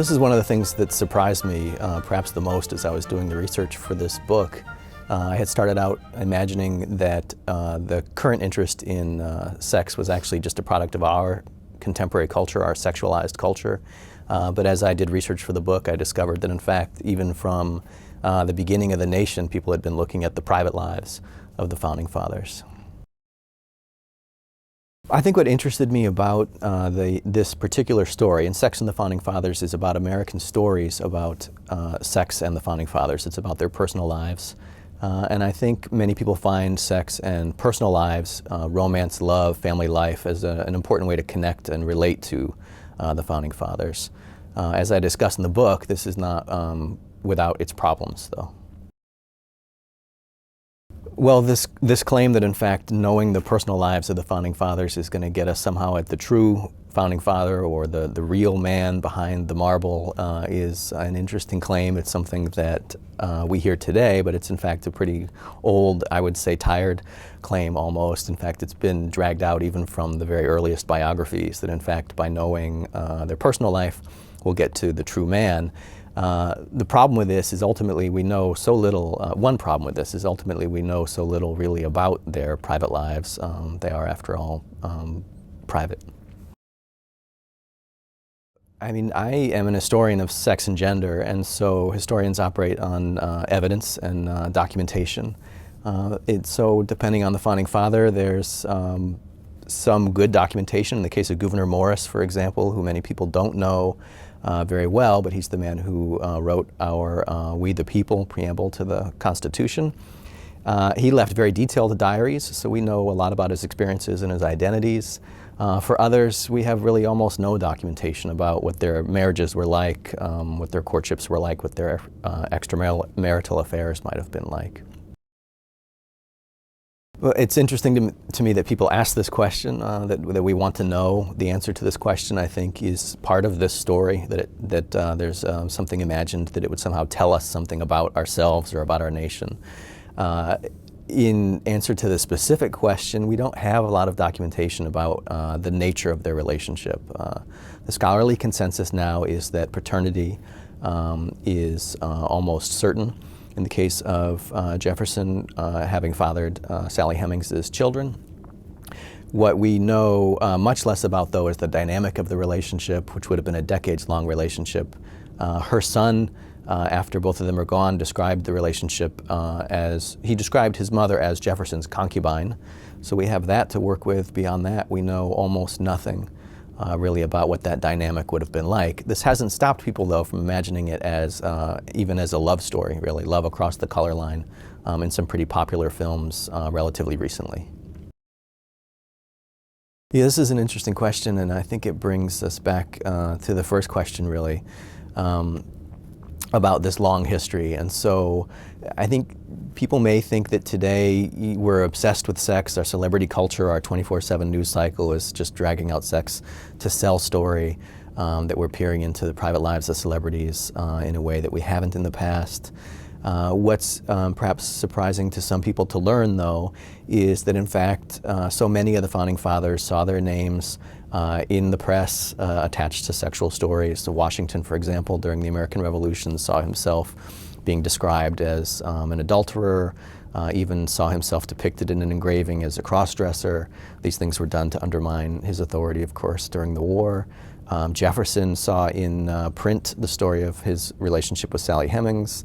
This is one of the things that surprised me perhaps the most as I was doing the research for this book. I had started out imagining that the current interest in sex was actually just a product of our contemporary culture, our sexualized culture. But as I did research for the book, I discovered that in fact, even from the beginning of the nation, people had been looking at the private lives of the Founding Fathers. I think what interested me about this particular story, and Sex and the Founding Fathers is about American stories about sex and the Founding Fathers. It's about their personal lives. And I think many people find sex and personal lives, romance, love, family life as an important way to connect and relate to the Founding Fathers. As I discuss in the book, this is not without its problems, though. Well, this claim that in fact knowing the personal lives of the Founding Fathers is going to get us somehow at the true Founding Father or the real man behind the marble is an interesting claim. It's something that we hear today, but it's in fact a pretty old, I would say tired claim almost. In fact, it's been dragged out even from the very earliest biographies that in fact by knowing their personal life we'll get to the true man. The problem with this is ultimately we know so little, one problem with this is ultimately we know so little really about their private lives. They are, after all, private. I mean, I am an historian of sex and gender, and so historians operate on evidence and documentation. So depending on the Founding Father, there's some good documentation. In the case of Gouverneur Morris, for example, who many people don't know very well, but he's the man who wrote our We the People preamble to the Constitution. He left very detailed diaries, so we know a lot about his experiences and his identities. For others, we have really almost no documentation about what their marriages were like, what their courtships were like, what their extramarital affairs might have been like. Well, it's interesting to me that people ask this question, that we want to know the answer to this question. I think is part of this story, that there's something imagined that it would somehow tell us something about ourselves or about our nation. In answer to the specific question, we don't have a lot of documentation about the nature of their relationship. The scholarly consensus now is that paternity is almost certain. In the case of Jefferson having fathered Sally Hemings's children. What we know much less about, though, is the dynamic of the relationship, which would have been a decades-long relationship. Her son, after both of them are gone, described the relationship he described his mother as Jefferson's concubine. So we have that to work with. Beyond that, we know almost nothing really about what that dynamic would have been like. This hasn't stopped people, though, from imagining it as even as a love story, really, love across the color line in some pretty popular films relatively recently. Yeah, this is an interesting question, and I think it brings us back to the first question, really, about this long history. And so I think people may think that today we're obsessed with sex. Our celebrity culture, our 24/7 news cycle is just dragging out sex to sell story, that we're peering into the private lives of celebrities in a way that we haven't in the past. What's perhaps surprising to some people to learn, though, is that in fact so many of the Founding Fathers saw their names in the press attached to sexual stories. So Washington, for example, during the American Revolution saw himself being described as an adulterer, even saw himself depicted in an engraving as a cross-dresser. These things were done to undermine his authority, of course, during the war. Jefferson saw in print the story of his relationship with Sally Hemings,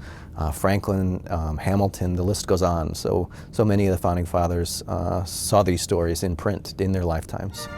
Franklin, Hamilton, the list goes on. So many of the Founding Fathers saw these stories in print in their lifetimes.